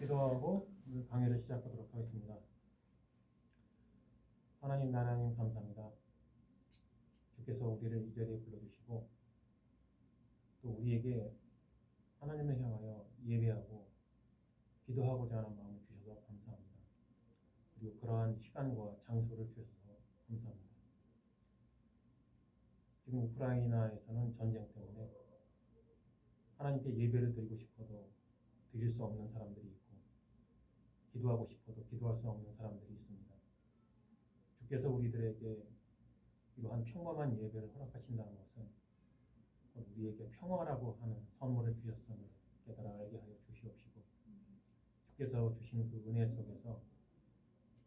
기도하고 오늘 강의를 시작하도록 하겠습니다. 하나님 감사합니다. 주께서 우리를 이 자리에 불러주시고 또 우리에게 하나님을 향하여 예배하고 기도하고자 하는 마음을 주셔서 감사합니다. 그리고 그러한 시간과 장소를 주셔서 감사합니다. 지금 우크라이나에서는 전쟁 때문에 하나님께 예배를 드리고 싶어도 드릴 수 없는 사람들이 있고 기도하고 싶어도 기도할 수 없는 사람들이 있습니다. 주께서 우리들에게 이러한 평범한 예배를 허락하신다는 것은 우리에게 평화라고 하는 선물을 주셨음을 깨달아 알게 하여 주시옵시고 주께서 주신 그 은혜 속에서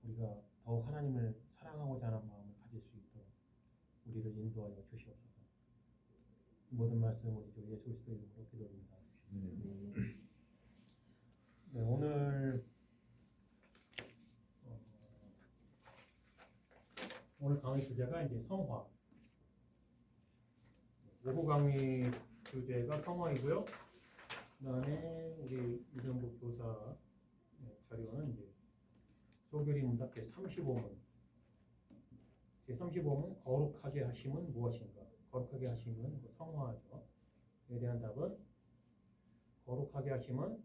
우리가 더욱 하나님을 사랑하고자 하는 마음을 가질 수 있도록 우리를 인도하여 주시옵소서. 모든 말씀 우리 주 예수 그리스도 이름으로 기도합니다. 네, 오늘 강의 주제가 이제 성화. 오후 강의 주제가 성화이고요. 그다음에 우리 이정국 교사 자료는 이제 소교리 문답 제35문. 제35문 거룩하게 하심은 무엇인가? 거룩하게 하심은 성화죠. 에 대한 답은 거룩하게 하심은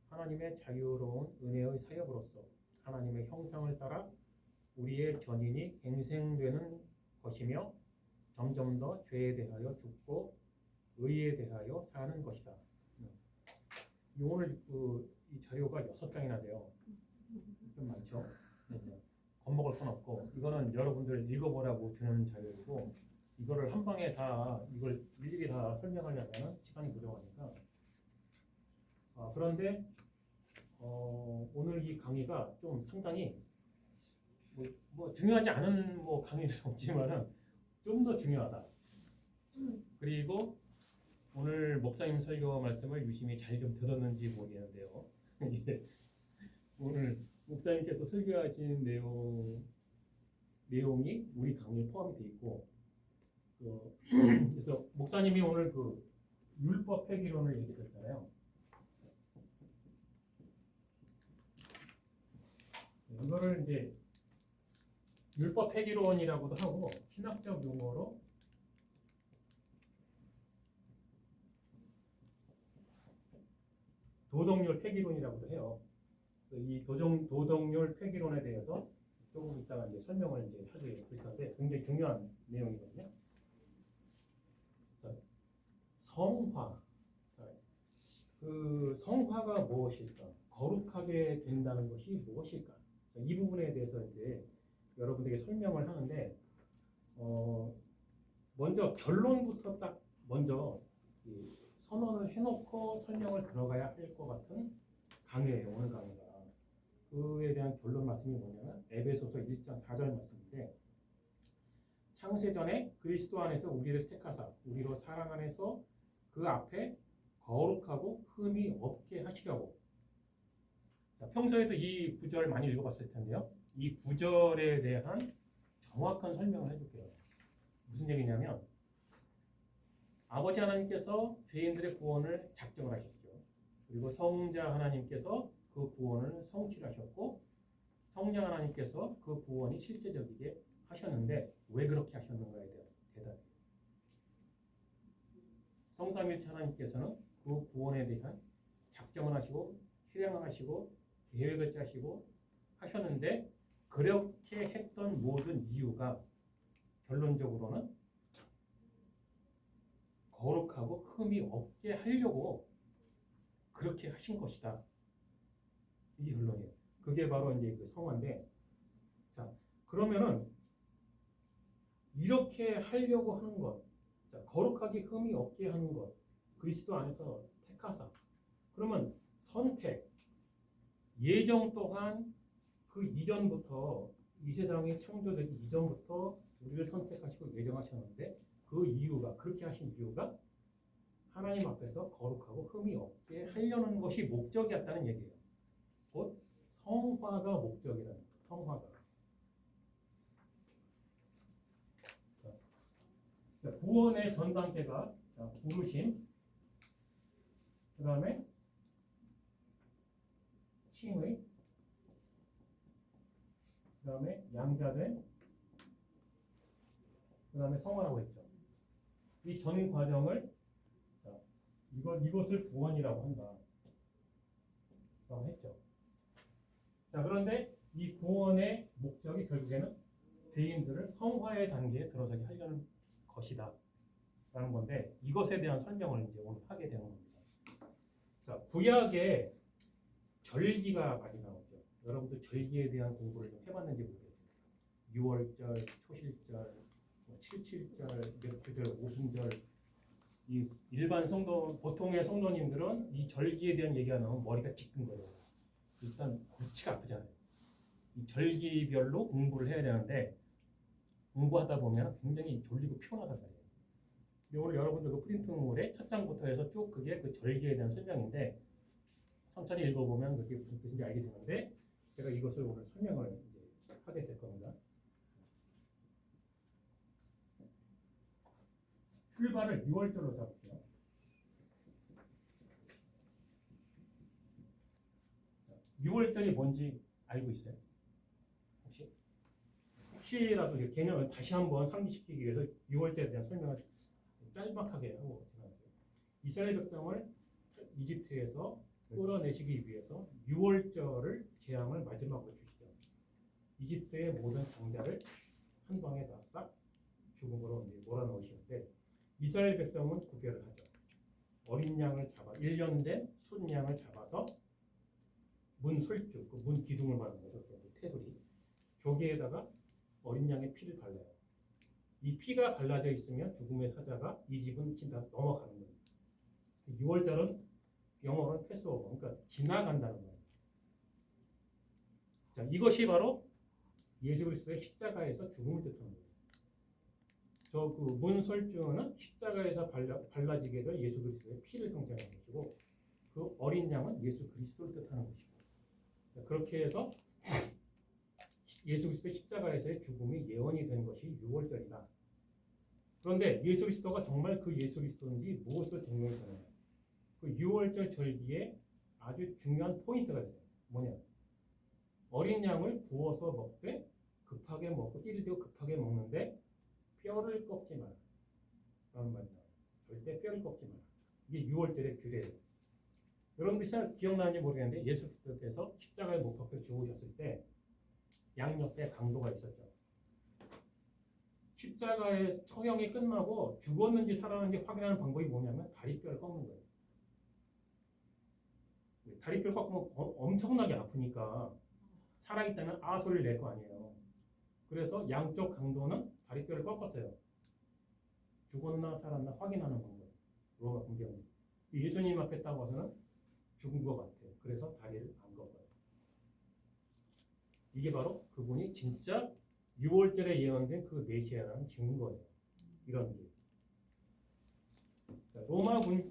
하나님의 자유로운 은혜의 사역으로서 하나님의 형상을 따라 우리의 전인이 갱생되는 것이며 점점 더 죄에 대하여 죽고 의에 대하여 사는 것이다. 오늘 이 자료가 6장이나 돼요. 좀 많죠? 겁먹을 건 없고 이거는 여러분들 읽어보라고 주는 자료이고 이거를 한 방에 다 이걸 일일이 다 설명하려면 시간이 부족하니까 그런데 오늘 이 강의가 좀 상당히 뭐 중요하지 않은 강의는 없지만은 좀 더 중요하다. 그리고 오늘 목사님 설교 말씀을 유심히 잘 좀 들었는지 모르겠는데요. 오늘 목사님께서 설교하신 내용이 우리 강의에 포함이 되어 있고 그래서 목사님이 오늘 그 율법 폐기론을 얘기했잖아요. 이거를 이제 율법 폐기론이라고도 하고 신학적 용어로 도덕률 폐기론이라고도 해요. 이 도덕률 폐기론에 대해서 조금 이따가 이제 설명을 이제 하게 될 텐데 굉장히 중요한 내용이거든요. 자, 성화. 자, 그 성화가 무엇일까? 거룩하게 된다는 것이 무엇일까? 자, 이 부분에 대해서 이제 여러분들에게 설명을 하는데 먼저 결론부터 딱 먼저 선언을 해놓고 설명을 들어가야 할 것 같은 강의예요. 오늘 강의가. 그에 대한 결론 말씀이 뭐냐면 에베소서 1장 4절 말씀인데 창세전에 그리스도 안에서 우리를 택하사 우리로 사랑 안에서 그 앞에 거룩하고 흠이 없게 하시려고. 자, 평소에도 이 구절 많이 읽어봤을 텐데요. 이 구절에 대한 정확한 설명을 해줄게요. 무슨 얘기냐면 아버지 하나님께서 죄인들의 구원을 작정을 하셨죠. 그리고 성자 하나님께서 그 구원을 성취를 하셨고 성령 하나님께서 그 구원이 실제적이게 하셨는데 왜 그렇게 하셨는가에 대한 대답이에요. 성삼일체 하나님께서는 그 구원에 대한 작정을 하시고 실행을 하시고 계획을 짜시고 하셨는데 그렇게 했던 모든 이유가 결론적으로는 거룩하고 흠이 없게 하려고 그렇게 하신 것이다. 이게 결론이에요. 그게 바로 이제 그 성화인데, 자 그러면은 이렇게 하려고 하는 것, 자, 거룩하게 흠이 없게 하는 것, 그리스도 안에서 택하사. 그러면 선택, 예정 또한 그 이전부터 이 세상이 창조되기 이전부터 우리를 선택하시고 예정하셨는데 그 이유가 그렇게 하신 이유가 하나님 앞에서 거룩하고 흠이 없게 하려는 것이 목적이었다는 얘기예요. 곧 성화가 목적이라는 거예요. 성화가. 자, 구원의 전 단계가 부르심, 그 다음에 칭의 그다음에 양자된 그다음에 성화라고 했죠. 이 전 과정을 자, 이것을 구원이라고 한다. 라고 했죠. 자, 그런데 이 구원의 목적이 결국에는 죄인들을 성화의 단계에 들어서게 하려는 것이다. 라는 건데 이것에 대한 설명을 이제 오늘 하게 되는 겁니다. 자, 구약에 절기가 많이 나오죠. 여러분들 절기에 대한 공부를 좀 해봤는지 모르겠습니다. 6월절, 초실절, 77절, 몇주절, 오순절. 이 일반 성도, 보통의 성도님들은 이 절기에 대한 얘기가 나오면 머리가 지끈 거예요. 일단 골치가 아프잖아요. 이 절기별로 공부를 해야 되는데 공부하다 보면 굉장히 졸리고 피곤하단 말이에요. 오늘 여러분들 그 프린트물에 첫 장부터 해서 쭉 그게 그 절기에 대한 설명인데 천천히 읽어보면 그게 무슨 뜻인지 알게 되는데 제가 이것을 오늘 설명을 이제 하게 될 겁니다. 출발을 6월절로 잡을게요. 6월절이 뭔지 알고 있어요? 혹시라도 개념을 다시 한번 상기시키기 위해서 6월절에 대한 설명을 짤막하게 하고 지나갈게요. 이스라엘 백성을 이집트에서 끌어내시기 위해서 6월절을 재앙을 마지막으로 주시죠. 이집트의 모든 장자를 한 방에 다 싹 죽음으로 몰아넣으시는데 이스라엘 백성은 구별을 하죠. 어린 양을 잡아 1년 된 순양을 잡아서 문 설주, 그 문 기둥을 말하는 거죠. 그 테두리 조개에다가 어린 양의 피를 발라요. 이 피가 발라져 있으면 죽음의 사자가 이 집은 진짜 넘어가는 거예요. 6월절은 영어로는 패스오버, 그러니까 지나간다는 거예요. 자, 이것이 바로 예수 그리스도의 십자가에서 죽음을 뜻하는 거예요. 저 그 문설주는 십자가에서 발라지게 될 예수 그리스도의 피를 상징하는 것이고 그 어린 양은 예수 그리스도를 뜻하는 것이고 그렇게 해서 예수 그리스도의 십자가에서의 죽음이 예언이 된 것이 6월절이다. 그런데 예수 그리스도가 정말 그 예수 그리스도인지 무엇으로 증명이 되느냐? 그 6월절 절기에 아주 중요한 포인트가 있어요. 뭐냐? 어린 양을 구워서 먹되 급하게 먹고 띠를 대고 급하게 먹는데 뼈를 꺾지 마라. 라는 말이 나와요. 절대 뼈를 꺾지 마라. 이게 6월절의 규례예요. 여러분들 기억나는지 모르겠는데 예수 그리스도께서 십자가에 못 박혀 죽으셨을 때 양옆에 강도가 있었죠. 십자가의 처형이 끝나고 죽었는지 살아났는지 확인하는 방법이 뭐냐면 다리뼈를 꺾는 거예요. 다리뼈를 꺾으면 엄청나게 아프니까 살아있다면 아 소리를 낼 거 아니에요. 그래서 양쪽 강도는 다리뼈를 꺾었어요. 죽었나 살았나 확인하는 방법. 로마 군병이. 예수님 앞에 딱 와서는 죽은 것 같아요. 그래서 다리를 안 꺾어요. 이게 바로 그분이 진짜 6월절에 예언된 그 메시아라는 증거예요. 이런 게.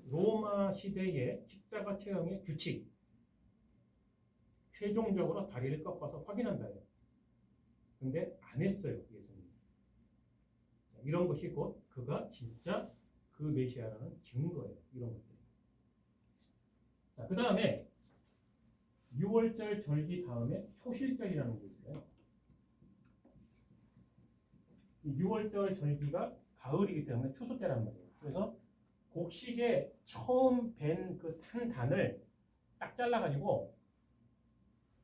로마 시대의 십자가 처형의 규칙. 최종적으로 다리를 꺾어서 확인한다예요. 근데 안 했어요, 예수님. 이런 것이 곧 그가 진짜 그 메시아라는 증거예요. 이런 것들. 자, 그 다음에 6월절 절기 다음에 초실절이라는 게 있어요. 6월절 절기가 가을이기 때문에 추수 때란 말이에요. 그래서 곡식에 처음 벤 그 탄 단을 딱 잘라가지고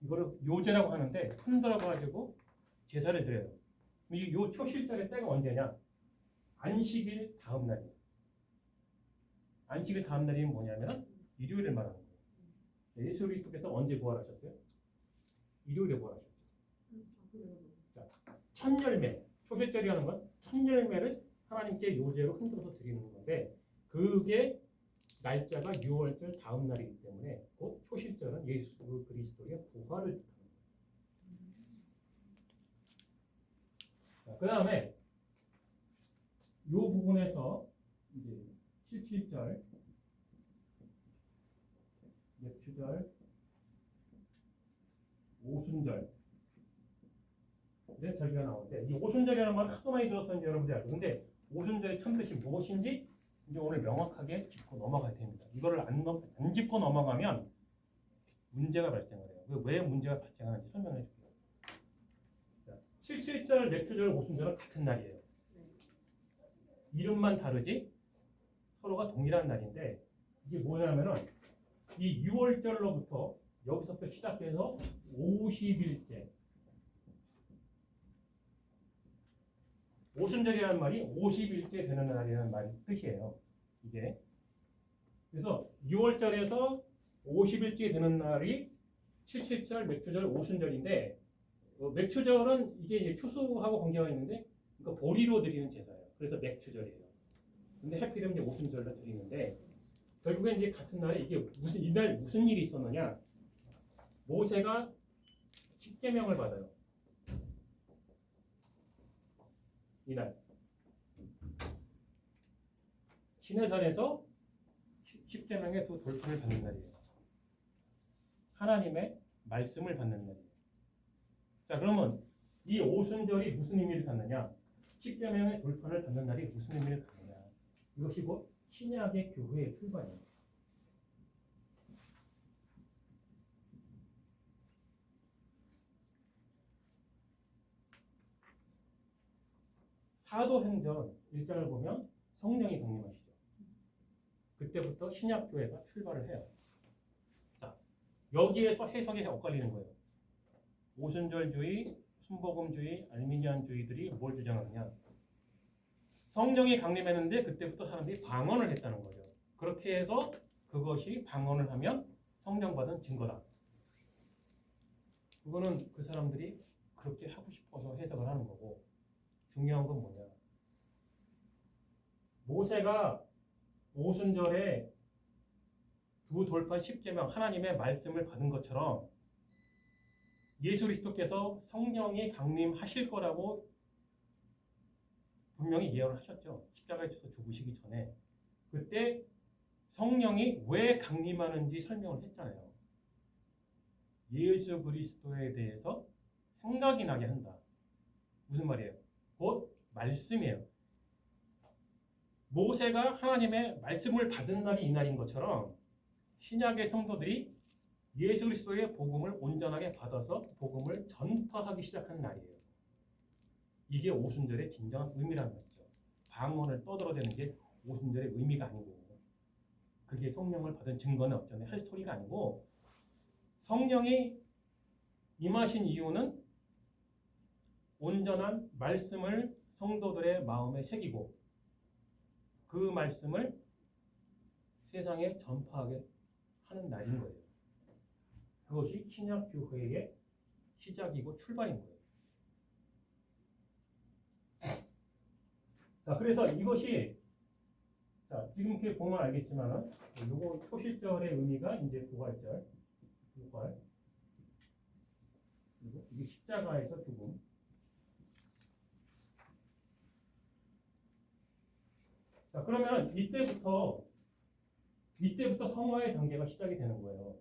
이거를 요제라고 하는데 흔들어가지고 제사를 드려요. 이 초실절의 때가 언제냐? 안식일 다음 날이에요. 안식일 다음 날이 뭐냐면 일요일을 말하는 거예요. 예수 그리스도께서 언제 부활하셨어요? 일요일에 부활하셨죠. 자, 첫 열매, 초실절이라는 건 첫 열매를 하나님께 요제로 흔들어서 드리는 건데 그게 날짜가 6월절 다음 날이기 때문에 곧 초실절은 예수 그리스도의 부활을 뜻합니다. 그 다음에 이 부분에서 이제 77절, 예추절, 오순절 절기가 나오는데 이 오순절이라는 말 하도 많이 들었었는지 여러분들 알고 근데 오순절의 참뜻이 무엇인지 이제 오늘 명확하게 짚고 넘어가야 됩니다. 이거를 안 짚고 넘어가면 문제가 발생을 해요. 왜 문제가 발생하는지 설명해 줄게요. 자, 77절, 맥주절, 오순절은 같은 날이에요. 이름만 다르지 서로가 동일한 날인데 이게 뭐냐면은 이 6월절로부터 여기서부터 시작해서 50일째 오순절이라는 말이 50일째 되는 날이라는 말 뜻이에요. 이게 그래서 6월절에서 50일째 되는 날이 77절, 맥주절, 오순절인데 맥주절은 이게 이제 추수하고 관계가 있는데 그러니까 보리로 드리는 제사예요. 그래서 맥주절이에요. 근데 하필이면 이제 오순절로 드리는데 결국엔 이제 같은 날에 이게 이날 무슨 일이 있었느냐? 모세가 십계명을 받아요. 이날 시내산에서 십계명의 두 돌판을 받는 날이에요. 하나님의 말씀을 받는 날이에요. 자, 그러면 이 오순절이 무슨 의미를 갖느냐? 십계명의 돌판을 받는 날이 무슨 의미를 갖느냐? 이것이 곧 신약의 교회의 출발이에요. 사도행전 1장을 보면 성령이 강림하시죠. 그때부터 신약교회가 출발을 해요. 자, 여기에서 해석이 엇갈리는 거예요. 오순절주의, 순복음주의, 알미니안주의들이 뭘 주장하느냐? 성령이 강림했는데 그때부터 사람들이 방언을 했다는 거죠. 그렇게 해서 그것이 방언을 하면 성령 받은 증거다. 그거는 그 사람들이 그렇게 하고 싶어서 해석을 하는 거고 중요한 건 뭐냐? 모세가 오순절에 두 돌판 십계명 하나님의 말씀을 받은 것처럼 예수 그리스도께서 성령이 강림하실 거라고 분명히 예언을 하셨죠. 십자가에 쳐서 죽으시기 전에. 그때 성령이 왜 강림하는지 설명을 했잖아요. 예수 그리스도에 대해서 생각이 나게 한다. 무슨 말이에요? 곧 말씀이에요. 모세가 하나님의 말씀을 받은 날이 이 날인 것처럼 신약의 성도들이 예수 그리스도의 복음을 온전하게 받아서 복음을 전파하기 시작한 날이에요. 이게 오순절의 진정한 의미라는 거죠. 방언을 떠들어대는 게 오순절의 의미가 아니고 그게 성령을 받은 증거는 어쩌네 할 소리가 아니고 성령이 임하신 이유는 온전한 말씀을 성도들의 마음에 새기고 그 말씀을 세상에 전파하게 하는 날인 거예요. 그것이 신약교회의 시작이고 출발인 거예요. 자, 그래서 이것이 지금 이렇게 보면 알겠지만 요거 초실절의 의미가 이제 부활절, 부활 그리고 이게 십자가에서 죽음. 자, 그러면 이때부터 성화의 단계가 시작이 되는 거예요.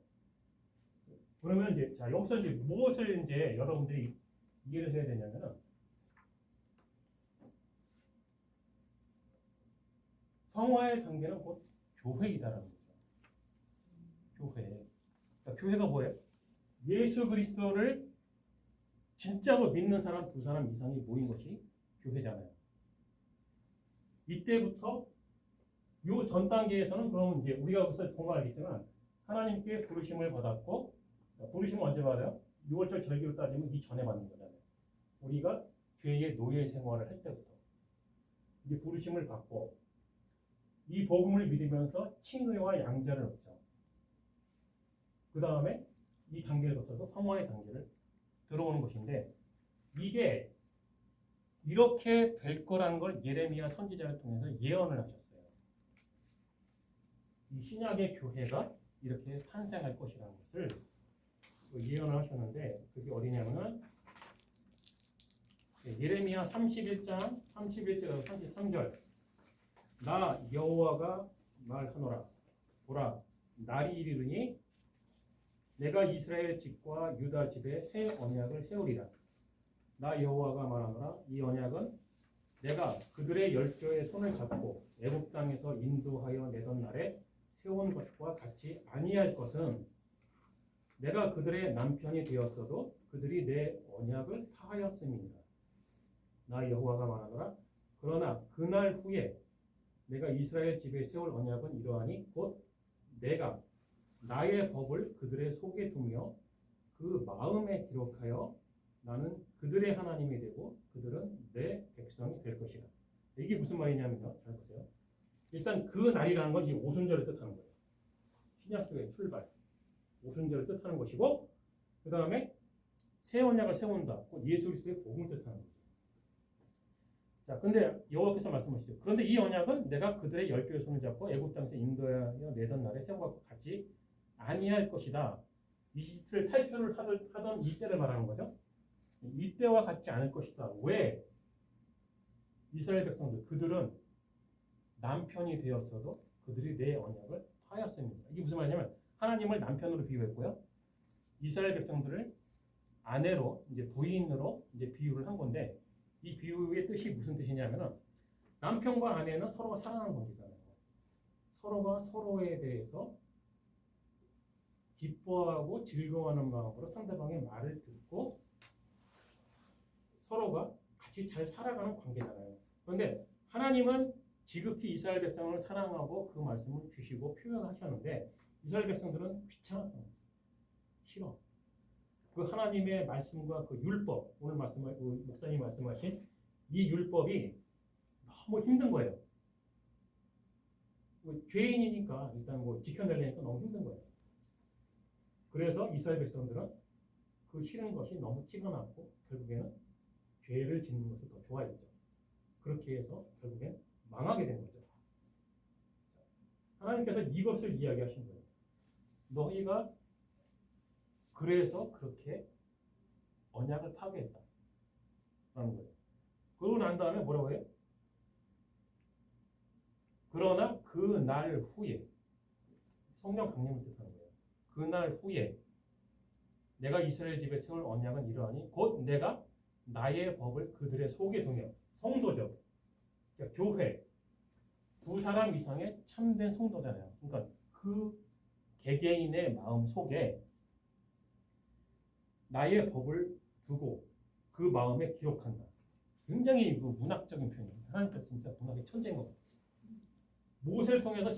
그러면 이제 여기서 이제 무엇을 이제 여러분들이 이해를 해야 되냐면은 성화의 단계는 곧 교회이다라는 거죠. 교회. 그러니까 교회가 뭐예요? 예수 그리스도를 진짜로 믿는 사람 두 사람 이상이 모인 것이 교회잖아요. 이때부터 요 전 단계에서는 그러면 이제 우리가 여기서 공부를 하겠지만 하나님께 부르심을 받았고 부르심을 언제 받아요? 6월절 절기로 따지면 이 전에 받는 거잖아요. 우리가 죄의 노예 생활을 할 때부터 이제 부르심을 받고 이 복음을 믿으면서 칭의와 양자를 얻죠. 그 다음에 이 단계를 거쳐서 성화의 단계를 들어오는 것인데 이게 이렇게 될 거라는 걸 예레미야 선지자를 통해서 예언을 하셨어요. 이 신약의 교회가 이렇게 탄생할 것이라는 것을 예언을 하셨는데 그게 어디냐면은 예레미야 31장 31절에서 33절 나 여호와가 말하노라 보라 날이 이르니 내가 이스라엘 집과 유다 집에 새 언약을 세우리라 나 여호와가 말하노라 이 언약은 내가 그들의 열조의 손을 잡고 애굽 땅에서 인도하여 내던 날에 세운 것과 같이 아니할 것은 내가 그들의 남편이 되었어도 그들이 내 언약을 파하였음이니라. 나 여호와가 말하노라. 그러나 그날 후에 내가 이스라엘 집에 세울 언약은 이러하니 곧 내가 나의 법을 그들의 속에 두며 그 마음에 기록하여 나는 그들의 하나님이 되고 그들은 내 백성이 될 것이라. 이게 무슨 말이냐면요. 잘 보세요. 일단 그 날이라는 건 이 오순절을 뜻하는 거예요. 신약교의 출발. 오순절을 뜻하는 것이고 그 다음에 새 언약을 세운다. 곧 예수 그리스도의 복음을 뜻하는 거죠. 자, 근데 여호와께서 말씀하시죠. 그런데 이 언약은 내가 그들의 10개의 손을 잡고 애굽 땅에서 인도하여 내던 날에 세운 것과 같이 아니할 것이다. 이집트를 탈출을 하던 이때를 말하는 거죠. 이때와 같지 않을 것이다. 왜? 이스라엘 백성들 그들은 남편이 되었어도 그들이 내 언약을 파하였습니다. 이게 무슨 말이냐면 하나님을 남편으로 비유했고요. 이스라엘 백성들을 아내로 이제 부인으로 이제 비유를 한 건데 이 비유의 뜻이 무슨 뜻이냐면은 남편과 아내는 서로가 사랑하는 관계잖아요. 서로가 서로에 대해서 기뻐하고 즐거워하는 마음으로 상대방의 말을 듣고 서로가 같이 잘 살아가는 관계잖아요. 그런데 하나님은 지극히 이스라엘 백성을 사랑하고 그 말씀을 주시고 표현하셨는데 이스라엘 백성들은 귀찮아, 싫어. 그 하나님의 말씀과 그 율법, 오늘 목사님 말씀하신 이 율법이 너무 힘든 거예요. 죄인이니까 일단 지켜내려니까 너무 힘든 거예요. 그래서 이스라엘 백성들은 그 싫은 것이 너무 티가 났고 결국에는 죄를 짓는 것을 더 좋아했죠. 그렇게 해서 결국엔 망하게 된 거죠. 하나님께서 이것을 이야기하신 거예요. 너희가 그래서 그렇게 언약을 파괴했다. 라는 거예요. 그러고 난 다음에 뭐라고 해요? 그러나 그 날 후에 성령 강림을 뜻하는 거예요. 그 날 후에 내가 이스라엘 집에 세울 언약은 이러하니 곧 내가 나의 법을 그들의 속에 두며 성도죠. 그러니까 교회 두 사람 이상의 참된 성도잖아요. 그러니까 그 개개인의 마음 속에 나의 법을 두고 그 마음에 기록한다. 굉장히 그 문학적인 표현이에요. 하나님께서 진짜 문학의 천재인 것 같아요. 모세를 통해서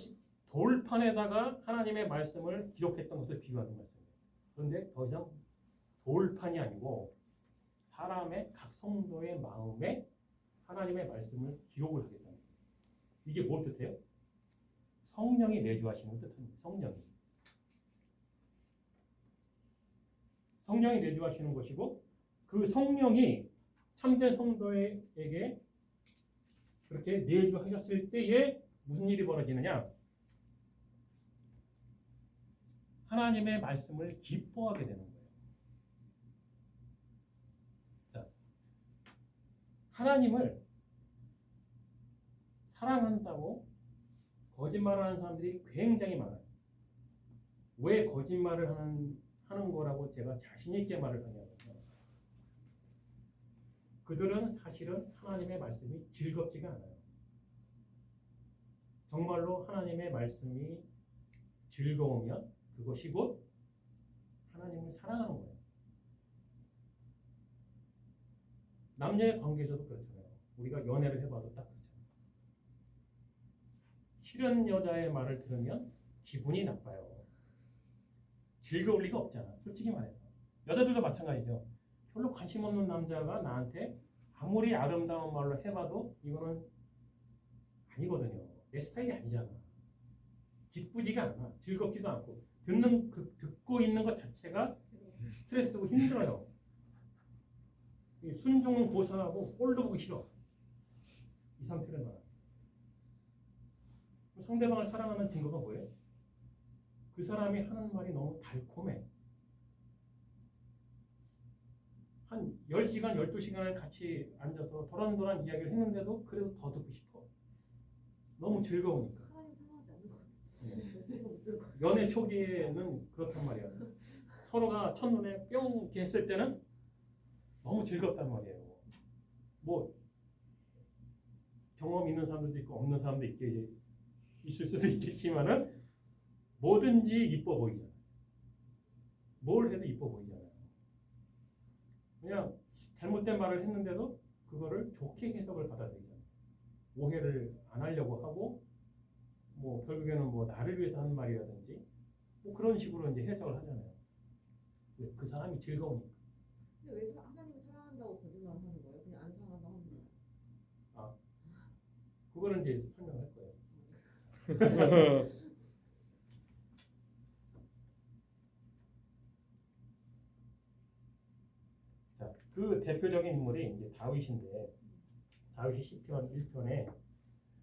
돌판에다가 하나님의 말씀을 기록했던 것을 비유하는 말씀이에요. 그런데 더 이상 돌판이 아니고 사람의 각 성도의 마음에 하나님의 말씀을 기록을 하겠다는 거예요. 이게 뭘 뜻해요? 성령이 내주하시는 뜻입니다. 성령이 내주하시는 것이고 그 성령이 참된 성도에게 그렇게 내주하셨을 때에 무슨 일이 벌어지느냐? 하나님의 말씀을 기뻐하게 되는 거예요. 자, 하나님을 사랑한다고 거짓말하는 사람들이 굉장히 많아요. 왜 거짓말을 하는 거라고 제가 자신 있게 말을 하냐면요. 그들은 사실은 하나님의 말씀이 즐겁지가 않아요. 정말로 하나님의 말씀이 즐거우면 그것이 곧 하나님을 사랑하는 거예요. 남녀의 관계에서도 그렇잖아요. 우리가 연애를 해봐도 딱 그렇잖아요. 싫은 여자의 말을 들으면 기분이 나빠요. 즐거울 리가 없잖아. 솔직히 말해서. 여자들도 마찬가지죠. 별로 관심 없는 남자가 나한테 아무리 아름다운 말로 해봐도 이거는 아니거든요. 내 스타일이 아니잖아. 기쁘지가 않아. 즐겁지도 않고 듣고 있는 것 자체가 스트레스고 힘들어요. 순종은 고사하고 꼴도 보기 싫어. 이 상태를 말하는. 상대방을 사랑하는 증거가 뭐예요? 그 사람이 하는 말이 너무 달콤해. 한 10시간, 12시간을 같이 앉아서 도란도란 이야기를 했는데도 그래도 더 듣고 싶어. 너무 즐거우니까. 하나님 사랑하지 않는 것 같아요. 연애 초기에는 그렇단 말이야. 서로가 첫눈에 뿅 이렇게 했을 때는 너무 즐겁단 말이에요. 뭐 경험 있는 사람들도 있고 없는 사람도 있을 수도 있겠지만은 뭐든지 이뻐 보이잖아. 뭘 해도 이뻐 보이잖아요. 그냥 잘못된 말을 했는데도 그거를 좋게 해석을 받아들이잖아요. 오해를 안 하려고 하고 뭐 결국에는 뭐 나를 위해서 하는 말이라든지 뭐 그런 식으로 이제 해석을 하잖아요. 왜? 그 사람이 즐거우니까. 근데 왜 하나님을 사랑한다고 거짓말을 하는 거예요? 그냥 안 사랑한다고 하는 거예요. 아, 그거는 이제 설명할 거예요. 자, 그 대표적인 인물이 이제 다윗인데 다윗이 시편 1편에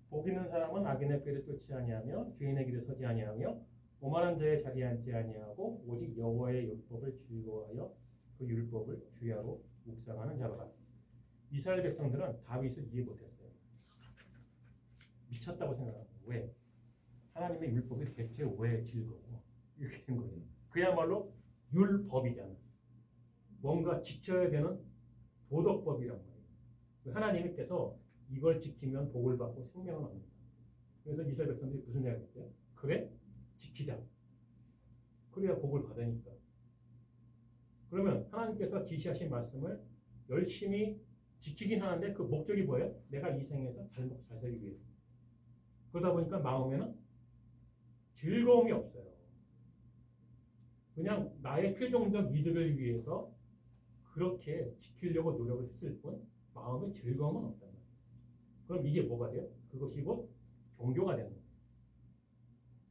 복 있는 사람은 악인의 꾀를 쫓지 아니하며 죄인의 길에 서지 아니하며 오만한 자의 자리에 앉지 아니하고 오직 여호와의 율법을 즐거워하여 그 율법을 주야로 묵상하는 자로다. 이스라엘 백성들은 다윗을 이해 못했어요. 미쳤다고 생각합니다. 왜? 하나님의 율법이 대체 왜 즐거워? 이렇게 된 거죠. 그야말로 율법이잖아. 뭔가 지켜야 되는 도덕법이란 말이에요. 하나님께서 이걸 지키면 복을 받고 생명을 얻는다. 그래서 이스라엘 백성들이 무슨 생각했어요? 그래? 지키자. 그래야 복을 받으니까. 그러면 하나님께서 지시하신 말씀을 열심히 지키긴 하는데 그 목적이 뭐예요? 내가 이 생에서 잘 먹고 잘 살기 위해서. 그러다 보니까 마음에는 즐거움이 없어요. 그냥 나의 최종적 이득을 위해서 그렇게 지키려고 노력을 했을 뿐 마음에 즐거움은 없단 말이에요. 그럼 이게 뭐가 돼요? 그것이 곧 종교가 되는 거예요.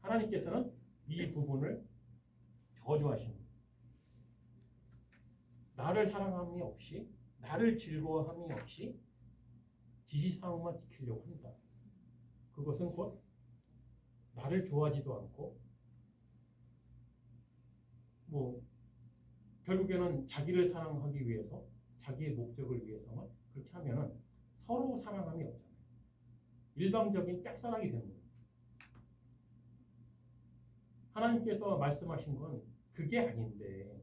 하나님께서는 이 부분을 저주하시는 거예요. 나를 사랑함이 없이 나를 즐거워함이 없이 지시사항만 지키려고 한다. 그것은 곧 나를 좋아하지도 않고 뭐 결국에는 자기를 사랑하기 위해서 자기의 목적을 위해서만 그렇게 하면은 서로 사랑함이 없잖아요. 일방적인 짝사랑이 되는 거예요. 하나님께서 말씀하신 건 그게 아닌데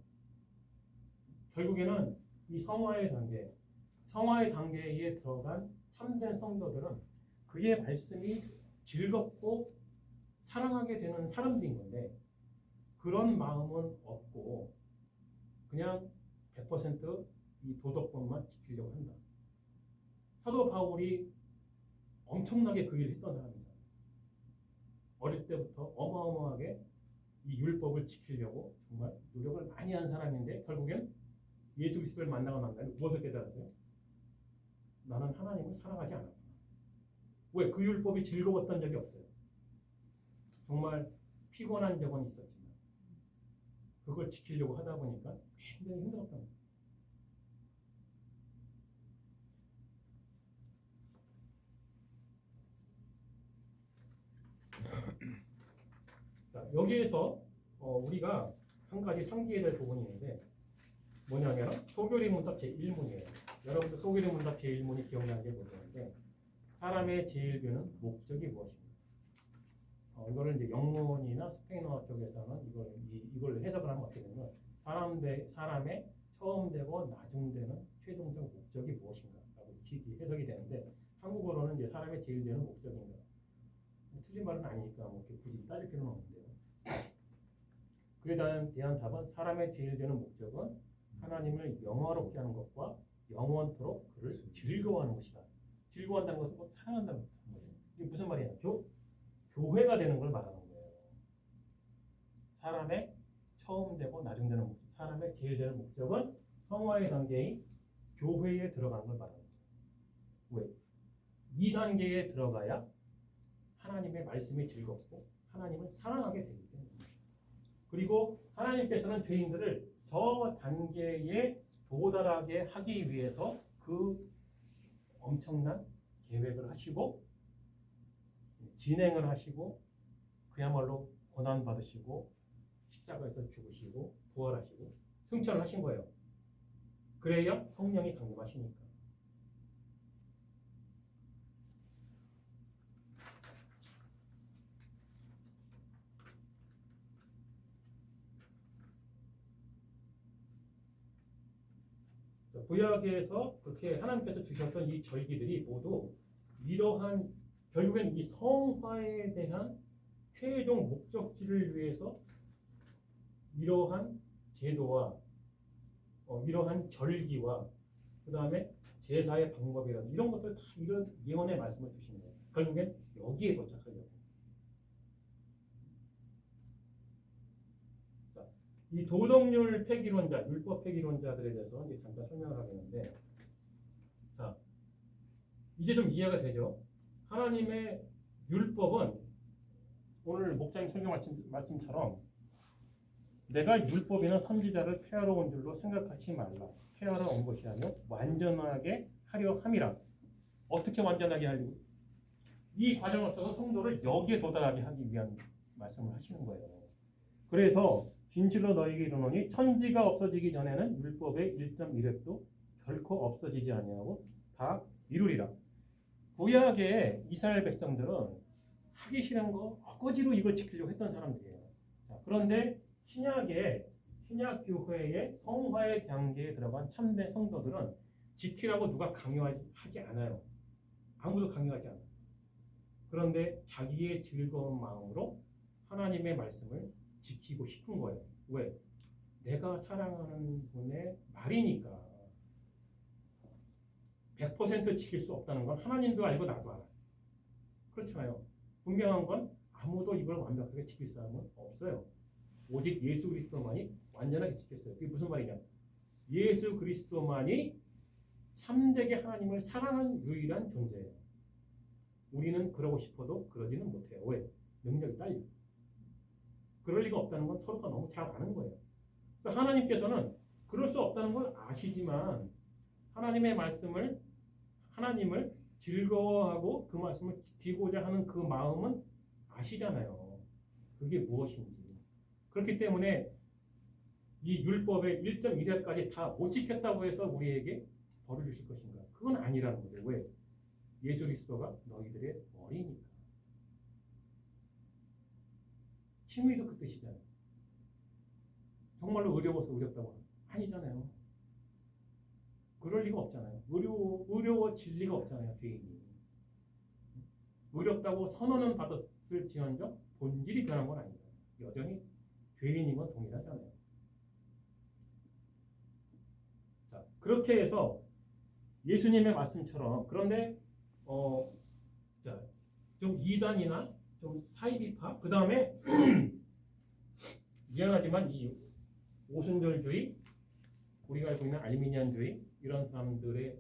결국에는 이 성화의 단계에 들어간 참된 성도들은 그의 말씀이 즐겁고 사랑하게 되는 사람들인 건데 그런 마음은 없고 그냥 100% 도덕법만 지키려고 한다. 사도 바울이 엄청나게 그 일을 했던 사람이잖아요. 어릴 때부터 어마어마하게 이 율법을 지키려고 정말 노력을 많이 한 사람인데 결국엔 예수 그리스도를 만나고 난 다음에 무엇을 깨달았어요? 나는 하나님을 사랑하지 않았구나. 왜? 그 율법이 즐거웠던 적이 없어요. 정말 피곤한 적은 있었지만 그걸 지키려고 하다 보니까 굉장히 힘들었던 거예요. 자, 여기에서 우리가 한 가지 상기해야 될 부분이 있는데 뭐냐면 소교리 문답 제1문이에요. 여러분들 소교리 문답 제1문이 기억나는 게 뭐냐면 사람의 제일교는 목적이 무엇인가? 이거를 이제 영문이나 스페인어 쪽에서는 이걸 해석을 하면 어떻게 되냐면 사람의 처음 되고 나중 되는 최종적 목적이 무엇인가라고 해석이 되는데 한국어로는 이제 사람의 제일되는 목적인가? 틀린 말은 아니니까 뭐 굳이 따질 필요는 없는데요. 그에 대한 답은 사람의 제일되는 목적은 하나님을 영화롭게 하는 것과 영원토록 그를 즐거워하는 것이다. 즐거워한다는 것은 꼭 사랑한다는 거예요. 이게 무슨 말이냐? 교회가 되는 걸 말하는 거예요. 사람의 처음 되고 나중 되는 목적, 사람의 제일 되는 목적은 성화의 단계인 교회에 들어가는 걸 말하는 거예요. 왜? 이 단계에 들어가야 하나님의 말씀이 즐겁고 하나님을 사랑하게 되기 때문입니다. 그리고 하나님께서는 죄인들을 저 단계에 도달하게 하기 위해서 그 엄청난 계획을 하시고 진행을 하시고 그야말로 고난 받으시고 십자가에서 죽으시고 부활하시고 승천을 하신 거예요. 그래야 성령이 강림하시니까. 구약에서 그렇게 하나님께서 주셨던 이 절기들이 모두 이러한 결국엔 이 성화에 대한 최종 목적지를 위해서 이러한 제도와 이러한 절기와 그 다음에 제사의 방법이라든 이런 것들 다 이런 예언의 말씀을 주신 거예요. 결국엔 여기에 도착하려고. 자, 이 도덕률 폐기론자, 율법 폐기론자들에 대해서 이제 잠깐 설명을 하겠는데, 자, 이제 좀 이해가 되죠? 하나님의 율법은 오늘 목사님 설교 말씀처럼 내가 율법이나 선지자를 폐하러 온 줄로 생각하지 말라. 폐하러 온 것이 아니요 완전하게 하려 함이라. 어떻게 완전하게 하려고? 이 과정을 통해서 성도를 여기에 도달하게 하기 위한 말씀을 하시는 거예요. 그래서 진실로 너희에게 이르노니 천지가 없어지기 전에는 율법의 1.1획도 결코 없어지지 아니하고 다 이루리라. 구약의 이스라엘 백성들은 하기 싫은 거 억지로 이걸 지키려고 했던 사람들이에요. 자, 그런데 신약 교회의 성화의 단계에 들어간 참된 성도들은 지키라고 누가 강요하지 않아요. 아무도 강요하지 않아요. 그런데 자기의 즐거운 마음으로 하나님의 말씀을 지키고 싶은 거예요. 왜? 내가 사랑하는 분의 말이니까. 100% 지킬 수 없다는 건 하나님도 알고 나도 알아요. 그렇잖아요. 분명한 건 아무도 이걸 완벽하게 지킬 사람은 없어요. 오직 예수 그리스도만이 완전하게 지켰어요. 그게 무슨 말이냐? 예수 그리스도만이 참되게 하나님을 사랑하는 유일한 존재예요. 우리는 그러고 싶어도 그러지는 못해요. 왜? 능력이 딸려. 그럴 리가 없다는 건 서로가 너무 잘 아는 거예요. 그러니까 하나님께서는 그럴 수 없다는 걸 아시지만 하나님의 하나님을 즐거워하고 그 말씀을 지키고자 하는 그 마음은 아시잖아요. 그게 무엇인지. 그렇기 때문에 이 율법의 1.1회까지 다 못 지켰다고 해서 우리에게 벌을 주실 것인가? 그건 아니라는 거죠. 왜? 예수 그리스도가 너희들의 머리니까. 칭의도 그 뜻이잖아요. 정말로 어려워서 어렵다고 하는 아니잖아요. 그럴 리가 없잖아요. 어려워질 리가 없잖아요. 죄인이. 어렵다고 선언은 받았을지언정 본질이 변한 건 아니잖아요. 여전히 죄인인 건 동일하잖아요. 자, 그렇게 해서 예수님의 말씀처럼 그런데 자, 좀 이단이나 좀 사이비파 그 다음에 미안하지만 이 오순절주의 우리가 알고 있는 알미니안주의 이런 사람들의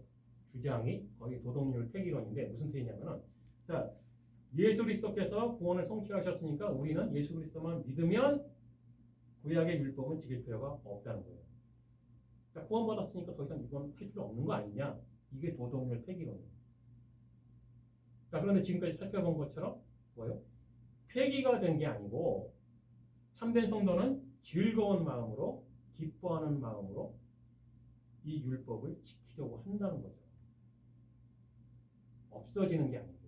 주장이 거의 도덕률 폐기론인데 무슨 뜻이냐면은 자 예수 그리스도께서 구원을 성취하셨으니까 우리는 예수 그리스도만 믿으면 구약의 율법은 지킬 필요가 없다는 거예요. 자, 구원받았으니까 더 이상 이건 할 필요 없는 거 아니냐? 이게 도덕률 폐기론이에요. 자, 그런데 지금까지 살펴본 것처럼 뭐예요? 폐기가 된 게 아니고 참된 성도는 즐거운 마음으로 기뻐하는 마음으로 이 율법을 지키려고 한다는 거죠. 없어지는 게 아니고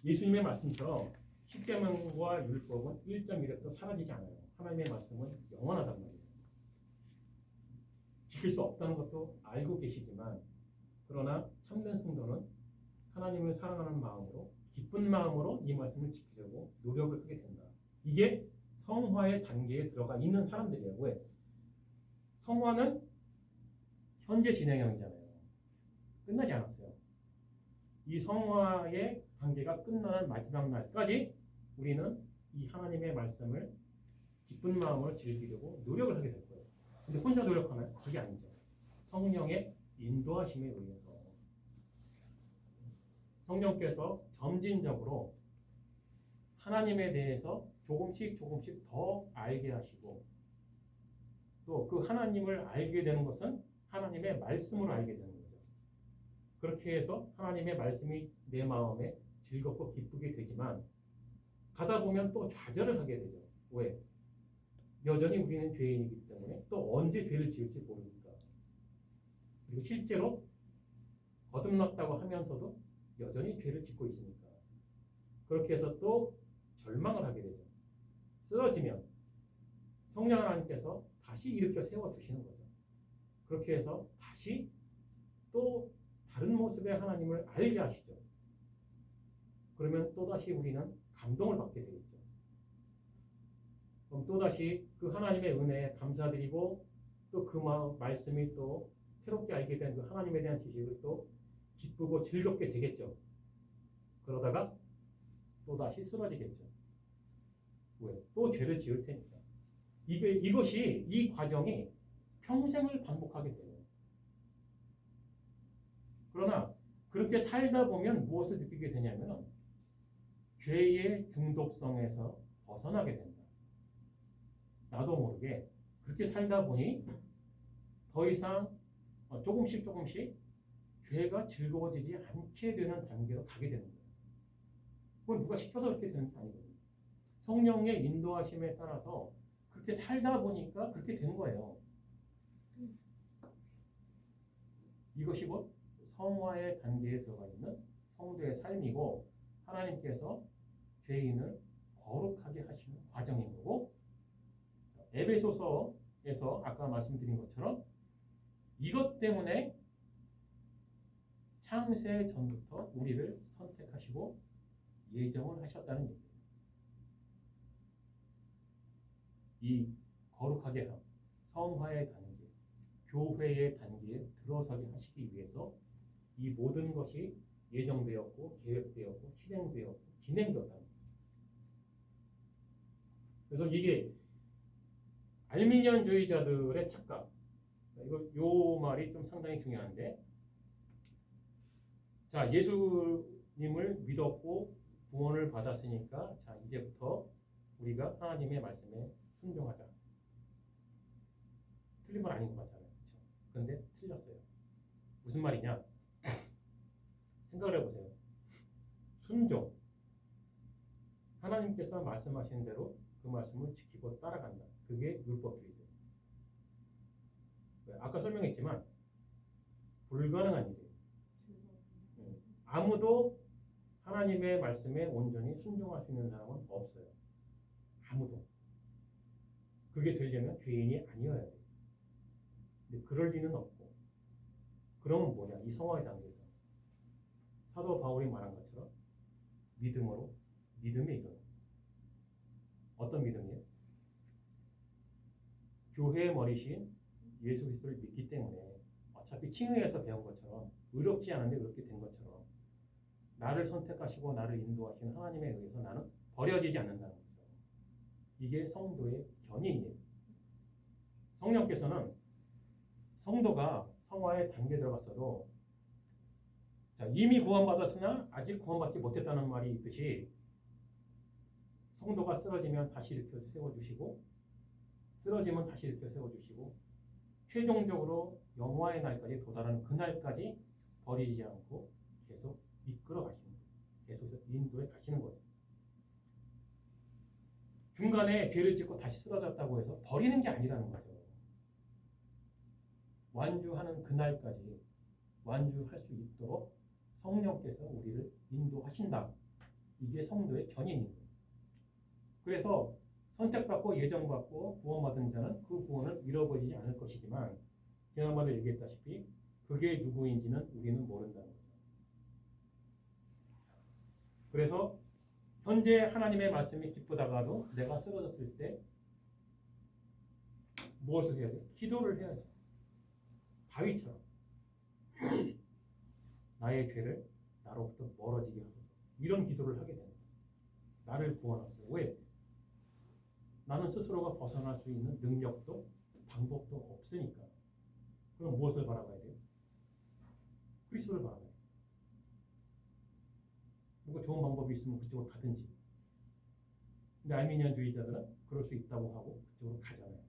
예수님의 말씀처럼 십계명과 율법은 1.1획도 사라지지 않아요. 하나님의 말씀은 영원하단 말이에요. 지킬 수 없다는 것도 알고 계시지만 그러나 참된 성도는 하나님을 사랑하는 마음으로 기쁜 마음으로 이 말씀을 지키려고 노력을 하게 된다. 이게 성화의 단계에 들어가 있는 사람들이에요. 왜? 성화는 현재 진행형이잖아요. 끝나지 않았어요. 이 성화의 단계가 끝나는 마지막 날까지 우리는 이 하나님의 말씀을 기쁜 마음으로 즐기려고 노력을 하게 될 거예요. 근데 혼자 노력하나요? 그게 아니죠. 성령의 인도하심에 의해서 성령께서 점진적으로 하나님에 대해서 조금씩 더 알게 하시고 또 그 하나님을 알게 되는 것은 하나님의 말씀으로 알게 되는 거죠. 그렇게 해서 하나님의 말씀이 내 마음에 즐겁고 기쁘게 되지만 가다 보면 또 좌절을 하게 되죠. 왜? 여전히 우리는 죄인이기 때문에 또 언제 죄를 지을지 모르니까. 그리고 실제로 거듭났다고 하면서도 여전히 죄를 짓고 있으니까. 그렇게 해서 또 절망을 하게 되죠. 쓰러지면 성령 하나님께서 다시 일으켜 세워주시는 거죠. 그렇게 해서 다시 또 다른 모습의 하나님을 알게 하시죠. 그러면 또다시 우리는 감동을 받게 되겠죠. 그럼 또다시 그 하나님의 은혜에 감사드리고 또 그 말씀이 또 새롭게 알게 된 그 하나님에 대한 지식을 또 기쁘고 즐겁게 되겠죠. 그러다가 또다시 쓰러지겠죠. 왜? 또 죄를 지을 테니까. 이것이 이 과정이 평생을 반복하게 돼요. 그러나 그렇게 살다 보면 무엇을 느끼게 되냐면 죄의 중독성에서 벗어나게 된다. 나도 모르게 그렇게 살다 보니 더 이상 조금씩 죄가 즐거워지지 않게 되는 단계로 가게 되는 거예요. 그건 누가 시켜서 그렇게 되는 게 아니거든요. 성령의 인도하심에 따라서 그렇게 살다 보니까 그렇게 된 거예요. 이것이 곧 성화의 단계에 들어가 있는 성도의 삶이고 하나님께서 죄인을 거룩하게 하시는 과정인 거고 에베소서에서 아까 말씀드린 것처럼 이것 때문에 창세 전부터 우리를 선택하시고 예정을 하셨다는 얘기예요. 이 거룩하게 함, 성화의 단계, 교회의 단계에 들어서게 하시기 위해서 이 모든 것이 예정되었고 계획되었고 실행되었고 진행되었다는 거죠. 그래서 이게 알미니안주의자들의 착각. 요 말이 좀 상당히 중요한데, 자 예수님을 믿었고 구원을 받았으니까 자 이제부터 우리가 하나님의 말씀에 순종하자. 틀린 건 아닌 것 같잖아요, 그렇죠? 그런데 틀렸어요. 무슨 말이냐? 생각을 해보세요. 순종. 하나님께서 말씀하신 대로 그 말씀을 지키고 따라간다. 그게 율법주의죠. 아까 설명했지만 불가능한 일이에요. 아무도 하나님의 말씀에 온전히 순종할 수 있는 사람은 없어요. 아무도. 그게 되려면 죄인이 아니어야 돼요. 근데 그럴 리는 없고. 그러면 뭐냐? 이 성화의 단계에서 사도 바울이 말한 것처럼 믿음으로 믿음이 이거예요. 어떤 믿음이에요? 교회의 머리신 예수 그리스도를 믿기 때문에 어차피 칭의에서 배운 것처럼 의롭지 않은데 그렇게 된 것처럼 나를 선택하시고 나를 인도하시는 하나님에 의해서 나는 버려지지 않는다는 거죠. 이게 성도의 견인이에요. 성령께서는 성도가 성화의 단계에 들어갔어도 자, 이미 구원받았으나 아직 구원받지 못했다는 말이 있듯이 성도가 쓰러지면 다시 일으켜 세워주시고 쓰러지면 다시 일으켜 세워주시고 최종적으로 영화의 날까지 도달하는 그날까지 버리지 않고 계속 이끌어 가시는 거예요. 계속해서 인도에 가시는 거죠. 중간에 죄를 짓고 다시 쓰러졌다고 해서 버리는 게 아니라는 거죠. 완주하는 그날까지 완주할 수 있도록 성령께서 우리를 인도하신다. 이게 성도의 견인입니다. 그래서 선택받고 예정받고 구원받은 자는 그 구원을 잃어버리지 않을 것이지만 지난번에 얘기했다시피 그게 누구인지는 우리는 모른다는 거죠. 그래서 현재 하나님의 말씀이 기쁘다가도 내가 쓰러졌을 때 무엇을 해야 돼? 기도를 해야죠. 다윗처럼 나의 죄를 나로부터 멀어지게 하소서. 이런 기도를 하게 됩니다. 나를 구원하소서. 왜? 나는 스스로가 벗어날 수 있는 능력도 방법도 없으니까. 그럼 무엇을 바라봐야 돼요? 그리스도를 바라봐야 돼요. 뭔가 좋은 방법이 있으면 그쪽으로 가든지. 근데 알미니안주의자들은 그럴 수 있다고 하고 그쪽으로 가잖아요.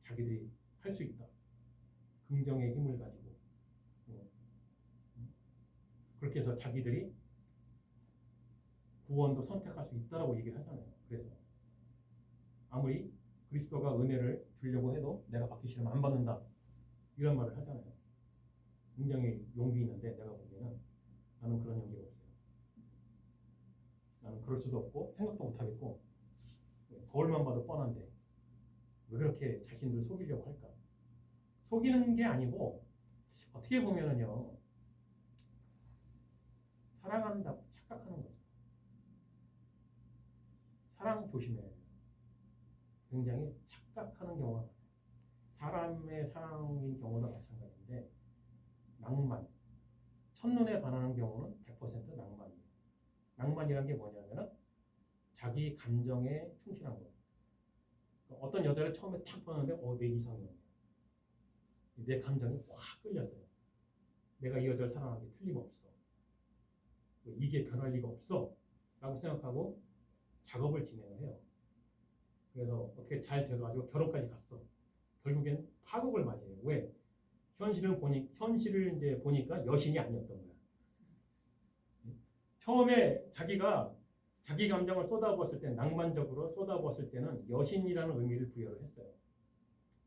자기들이 할 수 있다. 긍정의 힘을 가지고. 그렇게 해서 자기들이 구원도 선택할 수 있다라고 얘기를 하잖아요. 그래서 아무리 그리스도가 은혜를 주려고 해도 내가 받기 싫으면 안 받는다. 이런 말을 하잖아요. 굉장히 용기 있는데 내가 보기에는 나는 그런 용기가 없어요. 나는 그럴 수도 없고 생각도 못하겠고 거울만 봐도 뻔한데 왜 그렇게 자신들 속이려고 할까? 속이는 게 아니고 어떻게 보면은요 사랑한다고 착각하는 거죠. 사랑 조심해야 돼요. 굉장히 착각하는 경우가 많아요. 사람의 사랑인 경우도 마찬가지인데 낭만, 첫눈에 반하는 경우는 100% 낭만이에요. 낭만이란 게 뭐냐면은 자기 감정에 충실한 거예요. 어떤 여자를 처음에 탁 보는데 내 이상형이야. 내 감정이 확 끌렸어요. 내가 이 여자를 사랑하기 틀림없어. 이게 변할 리가 없어. 라고 생각하고 작업을 진행을 해요. 그래서 어떻게 잘 돼가지고 결혼까지 갔어. 결국엔 파국을 맞이해요. 왜? 현실을 이제 보니까 여신이 아니었던 거야. 처음에 자기가 자기 감정을 쏟아부었을 때, 낭만적으로 쏟아부었을 때는 여신이라는 의미를 부여를 했어요.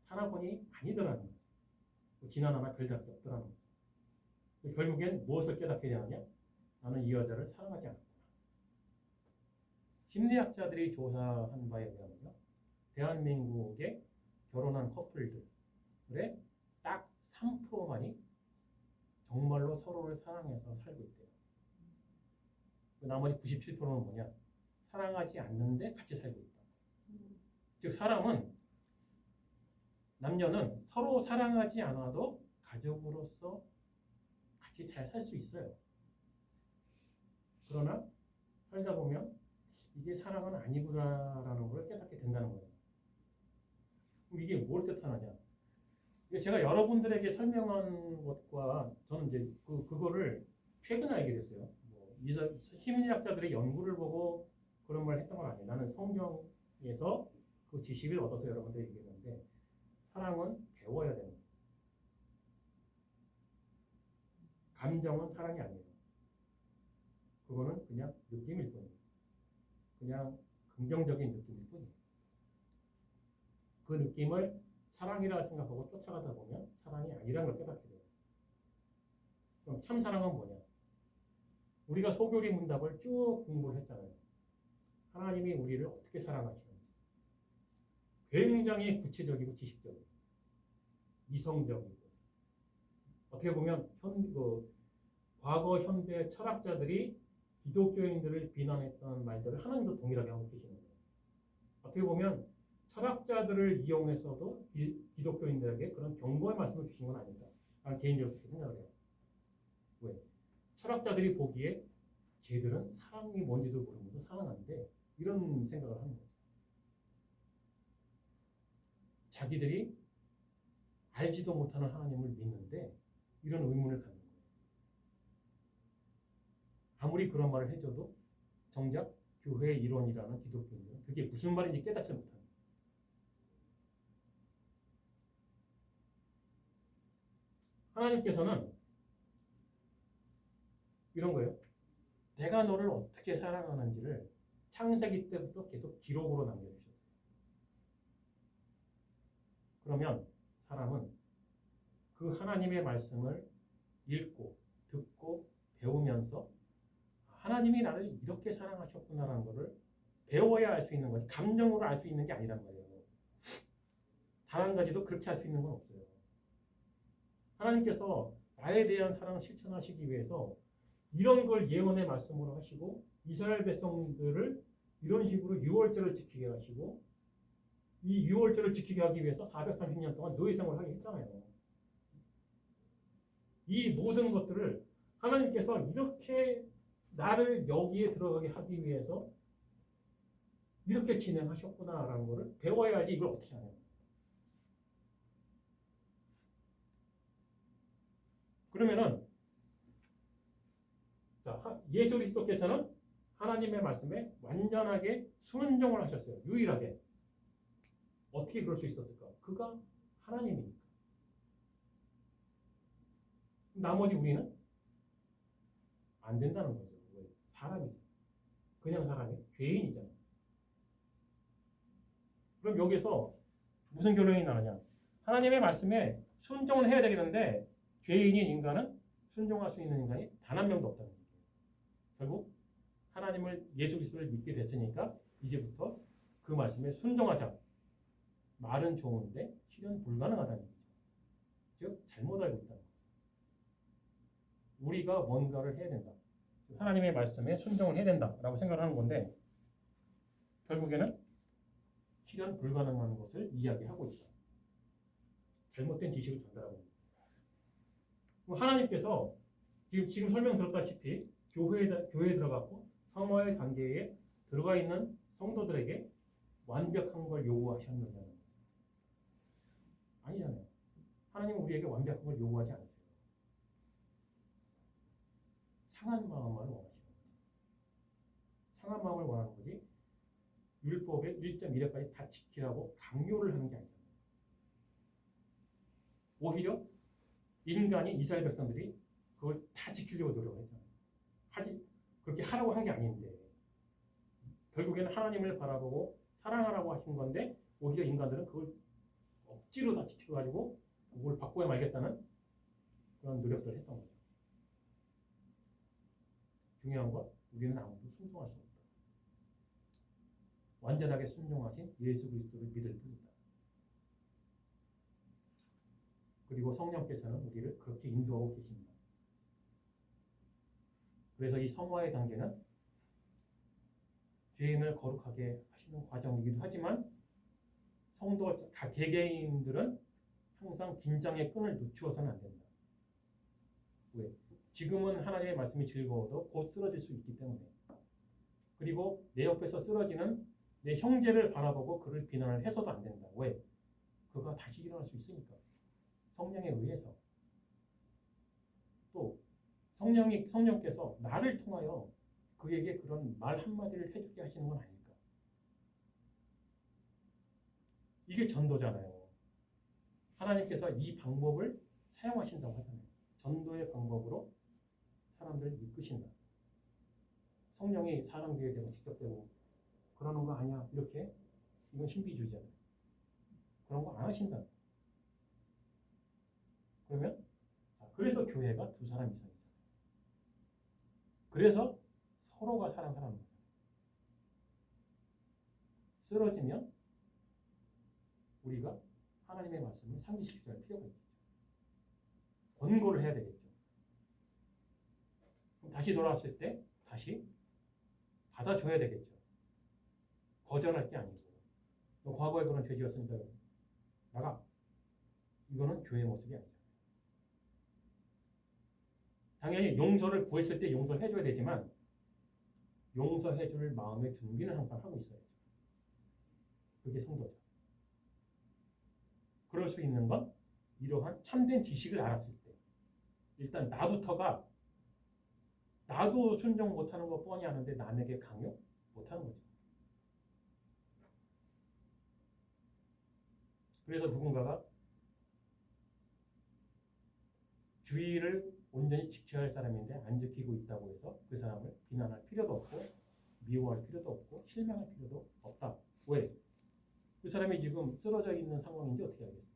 살아보니 아니더라는 거죠. 지난하나 별답게 없더라는 거죠. 결국엔 무엇을 깨닫게 되느냐? 나는 이 여자를 사랑하지 않았구나. 심리학자들이 조사한 바에 의하면요, 대한민국의 결혼한 커플들의 딱 3%만이 정말로 서로를 사랑해서 살고 있대요. 나머지 97%는 뭐냐? 사랑하지 않는데 같이 살고 있다. 즉 남녀는 서로 사랑하지 않아도 가족으로서 같이 잘 살 수 있어요. 그러나 살다 보면 이게 사랑은 아니구나라는 걸 깨닫게 된다는 거예요. 그럼 이게 뭘 뜻하느냐? 제가 여러분들에게 설명한 것과 저는 이제 그거를 최근에 알게 됐어요. 심리학자들의 연구를 보고 그런 말 했던 건 아니에요. 나는 성경에서 그 지식을 얻어서 여러분들 얘기했는데 사랑은 배워야 되는 거예요. 감정은 사랑이 아니에요. 그거는 그냥 느낌일 뿐이에요. 그냥 긍정적인 느낌일 뿐이에요. 그 느낌을 사랑이라 생각하고 쫓아가다 보면 사랑이 아니라는 걸 깨닫게 돼요. 그럼 참 사랑은 뭐냐? 우리가 소교리 문답을 쭉 공부를 했잖아요. 하나님이 우리를 어떻게 사랑하시는지. 굉장히 구체적이고 지식적이고 이성적이고 어떻게 보면 과거 현대 철학자들이 기독교인들을 비난했던 말들을 하나님도 동일하게 하고 계시는 거예요. 어떻게 보면 철학자들을 이용해서도 기독교인들에게 그런 경고의 말씀을 주신 건 아닌가. 나는 개인적으로 그렇게 생각을 해요. 왜? 철학자들이 보기에 쟤들은 사랑이 뭔지도 모르면서 사랑하는데 이런 생각을 하는 거죠. 자기들이 알지도 못하는 하나님을 믿는데 이런 의문을 갖는 거예요. 아무리 그런 말을 해줘도 정작 교회 일원이라는 기독교인들은 그게 무슨 말인지 깨닫지 못합니다. 하나님께서는 이런 거예요. 내가 너를 어떻게 사랑하는지를 창세기 때부터 계속 기록으로 남겨주셨어요. 그러면 사람은 그 하나님의 말씀을 읽고 듣고 배우면서 하나님이 나를 이렇게 사랑하셨구나라는 것을 배워야 알 수 있는 거지 감정으로 알 수 있는 게 아니란 말이에요. 단 한 가지도 그렇게 할 수 있는 건 없어요. 하나님께서 나에 대한 사랑을 실천하시기 위해서 이런 걸 예언의 말씀으로 하시고 이스라엘 백성들을 이런 식으로 유월절을 지키게 하시고 이 유월절을 지키게 하기 위해서 430년 동안 노예 생활을 하게 했잖아요. 이 모든 것들을 하나님께서 이렇게 나를 여기에 들어가게 하기 위해서 이렇게 진행하셨구나라는 것을 배워야지 이걸 어떻게 하냐. 그러면은 예수 그리스도께서는 하나님의 말씀에 완전하게 순종을 하셨어요. 유일하게. 어떻게 그럴 수 있었을까? 그가 하나님이니까. 나머지 우리는 안 된다는 거죠. 왜? 사람이죠. 그냥 사람이 죄인이잖아요. 그럼 여기서 무슨 결론이 나느냐? 하나님의 말씀에 순종을 해야 되겠는데 죄인인 인간은 순종할 수 있는 인간이 단 한 명도 없다는 거예요. 결국 하나님을 예수 그리스도를 믿게 됐으니까 이제부터 그 말씀에 순종하자. 말은 좋은데 실현 불가능하다는 거죠. 즉 잘못 알고 있다는 거죠. 우리가 뭔가를 해야 된다. 하나님의 말씀에 순종을 해야 된다라고 생각을 하는 건데 결국에는 실현 불가능한 것을 이야기하고 있다. 잘못된 지식을 전달하고 있다. 하나님께서 지금 설명 들었다시피 교회에 들어갔고 성화의 단계에 들어가 있는 성도들에게 완벽한 걸 요구하셨느냐는 아니잖아요. 하나님은 우리에게 완벽한 걸 요구하지 않으세요. 상한 마음을 원하시는 거죠. 상한 마음을 원하는 거지 율법의 1.1회까지 다 지키라고 강요를 하는 게 아니잖아요. 오히려 인간이 이스라엘 백성들이 그걸 다 지키려고 노력을 했잖아요. 그렇게 하라고 한 게 아닌데 결국에는 하나님을 바라보고 사랑하라고 하신 건데 오히려 인간들은 그걸 억지로 다 지켜가지고 그걸 바꿔야 말겠다는 그런 노력들을 했던 거죠. 중요한 건 우리는 아무도 순종할 수 없다. 완전하게 순종하신 예수 그리스도를 믿을 뿐이다. 그리고 성령께서는 우리를 그렇게 인도하고 계십니다. 그래서 이 성화의 단계는 죄인을 거룩하게 하시는 과정이기도 하지만 성도 개개인들은 항상 긴장의 끈을 늦추어서는 안 된다. 왜? 지금은 하나님의 말씀이 즐거워도 곧 쓰러질 수 있기 때문에. 그리고 내 옆에서 쓰러지는 내 형제를 바라보고 그를 비난을 해서도 안 된다. 왜? 그가 다시 일어날 수 있으니까. 성령에 의해서. 또 성령께서 나를 통하여 그에게 그런 말 한마디를 해주게 하시는 건 아닐까. 이게 전도잖아요. 하나님께서 이 방법을 사용하신다고 하잖아요. 전도의 방법으로 사람들을 이끄신다. 성령이 사람 귀에 대고 직접 대고 그러는 거 아니야. 이렇게 이건 신비주의잖아요. 그런 거 안 하신다. 그러면 그래서 교회가 두 사람 이상이잖아요. 그래서 서로가 사랑하라는 거잖아요. 쓰러지면 우리가 하나님의 말씀을 상기시켜야 할 필요가 있겠죠. 권고를 해야 되겠죠. 그럼 다시 돌아왔을 때 다시 받아줘야 되겠죠. 거절할 게 아니고 너 과거에 그런 죄 지었으니까 나가. 이거는 교회의 모습이 아니죠. 당연히 용서를 구했을 때 용서를 해줘야 되지만 용서해줄 마음의 준비는 항상 하고 있어야죠. 그게 성도죠. 그럴 수 있는 건 이러한 참된 지식을 알았을 때 일단 나부터가 나도 순종 못하는 거 뻔히 아는데 남에게 강요 못하는 거죠. 그래서 누군가가 주의를 온전히 지켜야 할 사람인데 안 지키고 있다고 해서 그 사람을 비난할 필요도 없고 미워할 필요도 없고 실망할 필요도 없다. 왜? 그 사람이 지금 쓰러져 있는 상황인지 어떻게 알겠어요?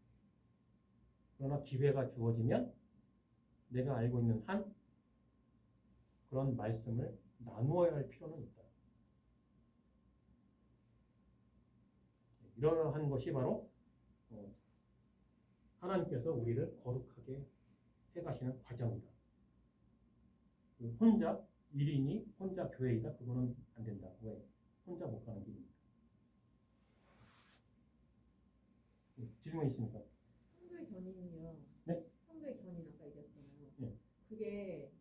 그러나 기회가 주어지면 내가 알고 있는 한 그런 말씀을 나누어야 할 필요는 있다. 이러한 것이 바로 하나님께서 우리를 거룩하게 해가시는 과정이다. 혼자 1인이 혼자 교회이다. 그거는 안 된다. 왜? 혼자 못 가는 길이니까. 질문 있습니까? 성도의 견인이요. 네? 성도의 견인 아까 얘기했잖아요. 네. 그게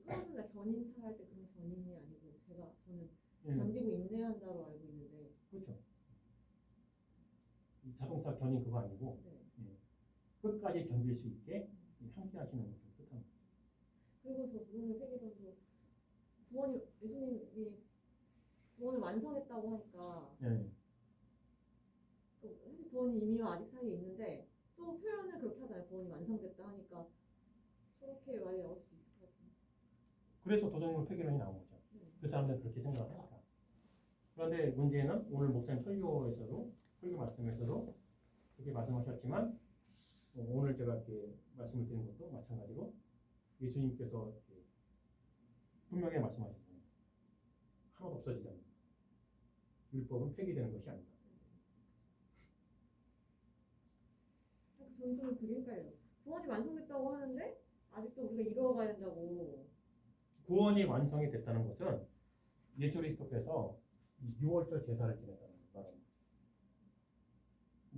끊어진다 견인차 할 때 그런 견인이 아니고 저는 네. 견디고 인내한다로 알고 있는데. 그렇죠. 이 자동차 견인 그거 아니고 네. 끝까지 견딜 수 있게 함께 하시는 것을 뜻합니다. 그리고 저 도전을 폐기론도 예수님이 구원을 완성했다고 하니까 네. 사실 구원이 이미와 아직 사이에 있는데 또 표현을 그렇게 하잖아요. 구원이 완성됐다 하니까 저렇게 말이 나올 수도 있을 것 같은데. 그래서 도전용 폐기론이 나온 거죠. 네. 그 사람들은 그렇게 생각을 합니다. 그런데 문제는 오늘 목사님 설교 말씀에서도 그렇게 말씀하셨지만 오늘 제가 이렇게 말씀을 드린 것도 마찬가지로 예수님께서 이렇게 분명히 말씀하셨잖아요. 하나도 없어지잖아요. 율법은 폐기되는 것이 아니다. 저는 좀 그게 헷갈려요. 구원이 완성됐다고 하는데 아직도 우리가 이루어가야 된다고. 구원이 완성이 됐다는 것은 예수 그리스도께서 6월절 제사를 지냈다는 말입니다.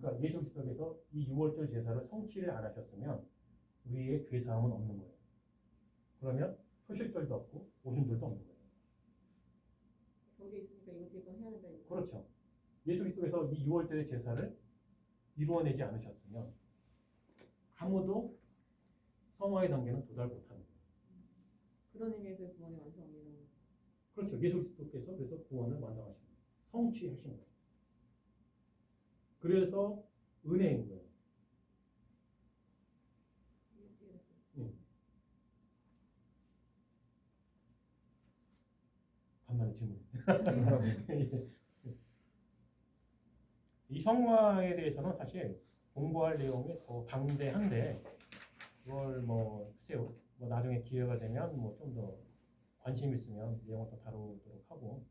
그러니까 예수 그리스도께서 이 유월절 제사를 성취를 안 하셨으면 우리의 죄 사함은 없는 거예요. 그러면 초실절도 없고 오순절도 없는 거예요. 저게 있으니까 이거 뒤에 건 해야 된다 이거. 그렇죠. 예수 그리스도께서 이 유월절의 제사를 이루어내지 않으셨으면 아무도 성화의 단계는 도달 못하는 거예요. 그런 의미에서 구원의 완성이라는. 그렇죠. 예수 그리스도께서 그래서 구원을 완성하신 거예요. 성취하신 거예요. 그래서 은혜인 거예요. 예. 간만에 질문. 이 성화에 대해서는 사실 공부할 내용이 더 방대한데 그걸 뭐 글쎄요. 뭐 나중에 기회가 되면 뭐 좀 더 관심 있으면 내용을 더 다루도록 하고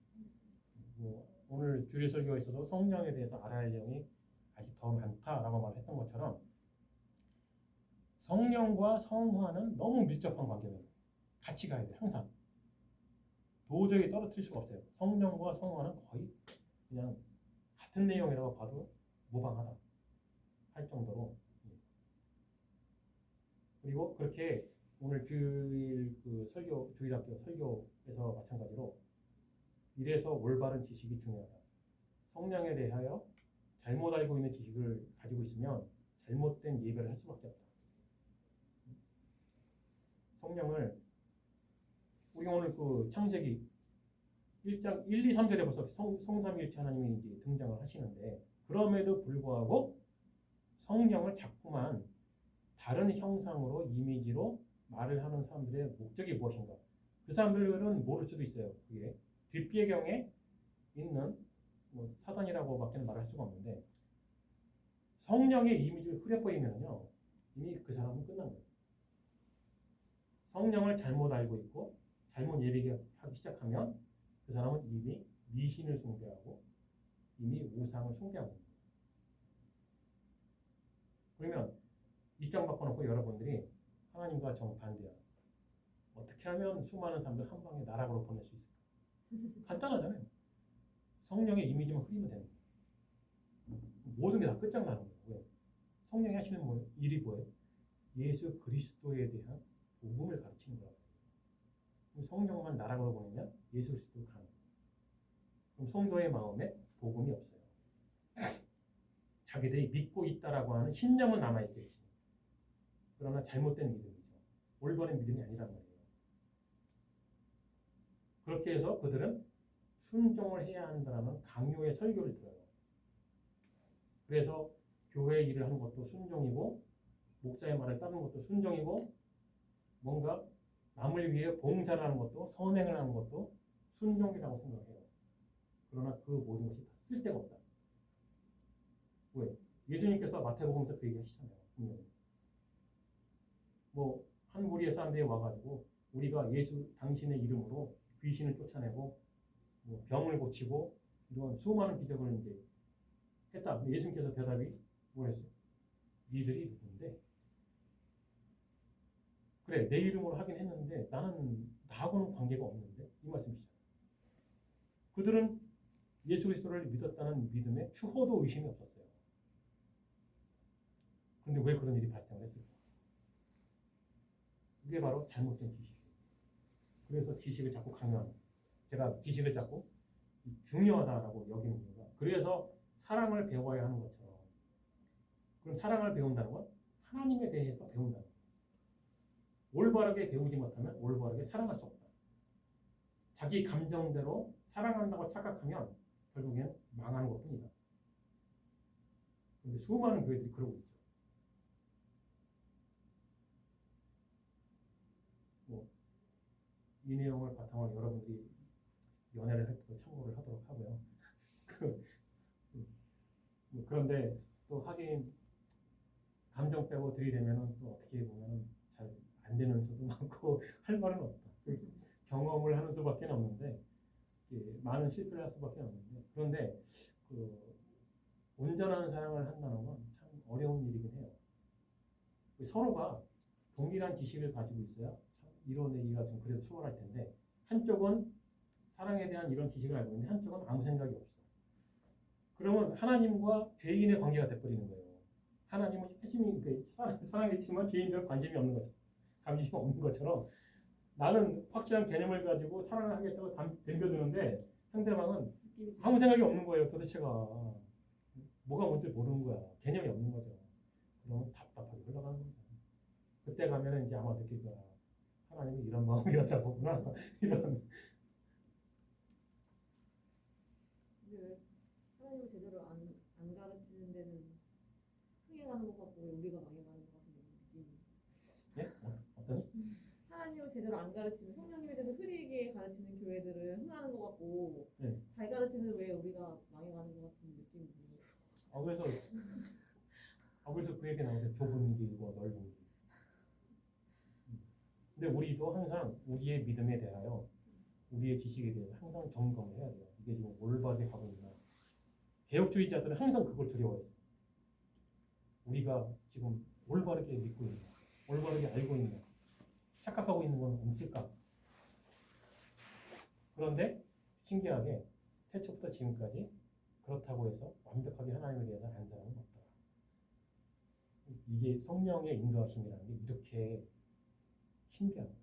뭐 오늘 주일 설교에서도 성령에 대해서 알아야 할 내용이 아직 더 많다라고 말했던 것처럼 성령과 성화는 너무 밀접한 관계입니다. 같이 가야 돼 항상. 도저히 떨어뜨릴 수가 없어요. 성령과 성화는 거의 그냥 같은 내용이라고 봐도 무방하다 할 정도로. 그리고 그렇게 오늘 주일 그 설교 주일학교 설교에서 마찬가지로 이래서 올바른 지식이 중요하다. 성령에 대하여 잘못 알고 있는 지식을 가지고 있으면 잘못된 예배를 할 수밖에 없다. 성령을 우리 오늘 그 창세기 1장 1, 2, 3절에 벌써 성삼위일체 하나님이 이제 등장을 하시는데 그럼에도 불구하고 성령을 자꾸만 다른 형상으로 이미지로 말을 하는 사람들의 목적이 무엇인가? 그 사람들은 모를 수도 있어요. 그게 뒷배경에 있는 뭐 사단이라고밖에 말할 수가 없는데 성령의 이미지를 흐려보이면요 이미 그 사람은 끝난 거예요. 성령을 잘못 알고 있고 잘못 예배하기 시작하면 그 사람은 이미 미신을 숭배하고 이미 우상을 숭배하고 있는 거예요. 그러면 입장 바꿔놓고 여러분들이 하나님과 정반대야. 어떻게 하면 수많은 사람들 한 방에 나락으로 보낼 수 있을까? 간단하잖아요. 성령의 이미지만 흐리면 되는 거예요. 모든 게 다 끝장나는 거예요. 왜? 성령이 하시는 일이 뭐예요? 예수 그리스도에 대한 복음을 가르치는 거라고. 성령만 나락으로 보내면 예수 그리스도로 가는 거예요. 그럼 성도의 마음에 복음이 없어요. 자기들이 믿고 있다라고 하는 신념은 남아있겠지. 그러나 잘못된 믿음이죠. 올바른 믿음이 아니란 말이에요. 그렇게 해서 그들은 순종을 해야 한다는 강요의 설교를 들어요. 그래서 교회 일을 하는 것도 순종이고 목사의 말을 따르는 것도 순종이고 뭔가 남을 위해 봉사를 하는 것도 선행을 하는 것도 순종이라고 생각해요. 그러나 그 모든 것이 다 쓸데가 없다. 왜? 예수님께서 마태복음에서 그 얘기 하시잖아요. 분명히. 뭐 한 무리의 사람들이 와가지고 우리가 예수 당신의 이름으로 귀신을 쫓아내고 뭐 병을 고치고 이런 수많은 기적을 이제 했다. 예수님께서 대답이 뭐였어요? 니들이 누군데? 그래 내 이름으로 하긴 했는데 나는 나하고는 관계가 없는데 이 말씀이시잖아요. 그들은 예수 그리스도를 믿었다는 믿음에 추호도 의심이 없었어요. 그런데 왜 그런 일이 발생을 했을까? 그게 바로 잘못된 지식이에요. 그래서 지식을 자꾸 강요하는 거예요. 제가 지식을 자꾸 중요하다라고 여기는 이유가 그래서 사랑을 배워야 하는 것처럼 그럼 사랑을 배운다는 건 하나님에 대해서 배운다는 거예요. 올바르게 배우지 못하면 올바르게 사랑할 수 없다. 자기 감정대로 사랑한다고 착각하면 결국엔 망하는 것뿐이다. 그런데 수많은 교회들이 그러고 있죠. 이 내용을 바탕으로 여러분들이 연애를 할 때도 참고를 하도록 하고요. 그런데 또 하긴 감정 빼고 들이대면은 또 어떻게 보면 잘 안 되는 수도 많고 할 말은 없다. 경험을 하는 수밖에 없는데 많은 실패를 할 수밖에 없는데 그런데 그 온전한 사랑을 한다는 건 참 어려운 일이긴 해요. 서로가 동일한 지식을 가지고 있어야 참 이뤄내기가 좀 그래도 수월할 텐데 한쪽은 사랑에 대한 이런 지식을 알고 있는데 한쪽은 아무 생각이 없어. 그러면 하나님과 죄인의 관계가 돼버리는 거예요. 하나님은 열심히 사랑했지만 죄인들은 관심이 없는 것처럼, 감심이 없는 것처럼 나는 확실한 개념을 가지고 사랑을 하겠다고 덤벼드는데 상대방은 느낌이 아무 생각이 없는 거예요. 도대체가 뭐가 뭔지 모르는 거야. 개념이 없는 거죠. 그러면 답답하게 흘러가는 거죠. 그때 가면은 이제 아마 느낄 거야. 하나님이 이런 마음이었다 보구나. 이런. 근데 왜 하나님을 제대로 안 가르치는 데는 흥해가는 것 같고 왜 우리가 망해가는 것 같은 느낌이. 예? 어떤? 하나님을 제대로 안 가르치는 성령님에 대해서 흐리게 가르치는 교회들은 흥하는 것 같고 네. 잘 가르치는 왜 우리가 망해가는 것 같은 느낌이 들어요. 그래서 그 얘기 나오죠. 좁은 길과 넓은 길. 근데 우리도 항상 우리의 믿음에 대하여 우리의 지식에 대해서 항상 점검을 해야 돼요. 이게 지금 올바르게 가고 있나. 개혁주의자들은 항상 그걸 두려워했어요. 우리가 지금 올바르게 믿고 있나, 올바르게 알고 있나, 착각하고 있는 건 없을까? 그런데 신기하게 태초부터 지금까지 그렇다고 해서 완벽하게 하나님에 대해서 아는 사람은 없더라. 이게 성령의 인도하심이라는 게 이렇게 신기한 거예요.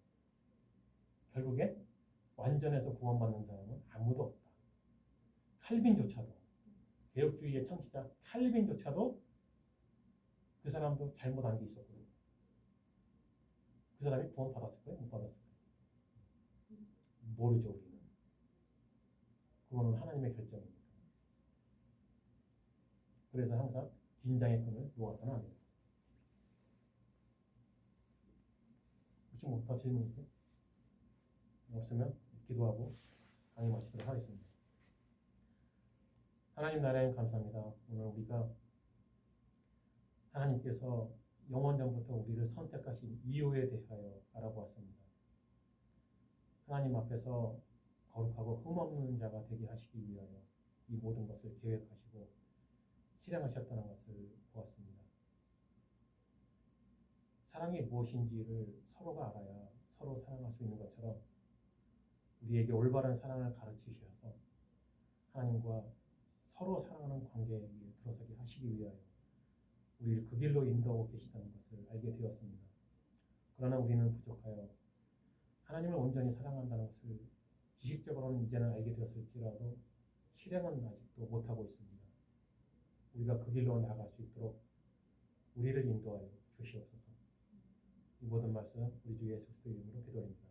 결국에 완전해서 구원받는 사람은 아무도 없다. 칼빈조차도, 개혁주의의 창시자 칼빈조차도 그 사람도 잘못한 게 있었거든요. 그 사람이 구원 받았을까요? 못 받았을까요? 모르죠, 우리는. 그거는 하나님의 결정입니다. 그래서 항상 긴장의 끈을 놓아서는 안 됩니다. 혹시 뭐 더 질문 있어요? 없으면 기도하고 강의 마치도록 하겠습니다. 하나님 나라에 감사합니다. 오늘 우리가 하나님께서 영원 전부터 우리를 선택하신 이유에 대하여 알아보았습니다. 하나님 앞에서 거룩하고 흠없는 자가 되게 하시기 위하여 이 모든 것을 계획하시고 실행하셨다는 것을 보았습니다. 사랑이 무엇인지를 서로가 알아야 서로 사랑할 수 있는 것처럼 우리에게 올바른 사랑을 가르치셔서 하나님과 서로 사랑하는 관계에 들어서게 하시기 위하여 우리를 그 길로 인도하고 계시다는 것을 알게 되었습니다. 그러나 우리는 부족하여 하나님을 온전히 사랑한다는 것을 지식적으로는 이제는 알게 되었을지라도 실행은 아직도 못하고 있습니다. 우리가 그 길로 나아갈 수 있도록 우리를 인도하여 주시옵소서. 이 모든 말씀 우리 주 예수 그리스도 이름으로 기도합니다.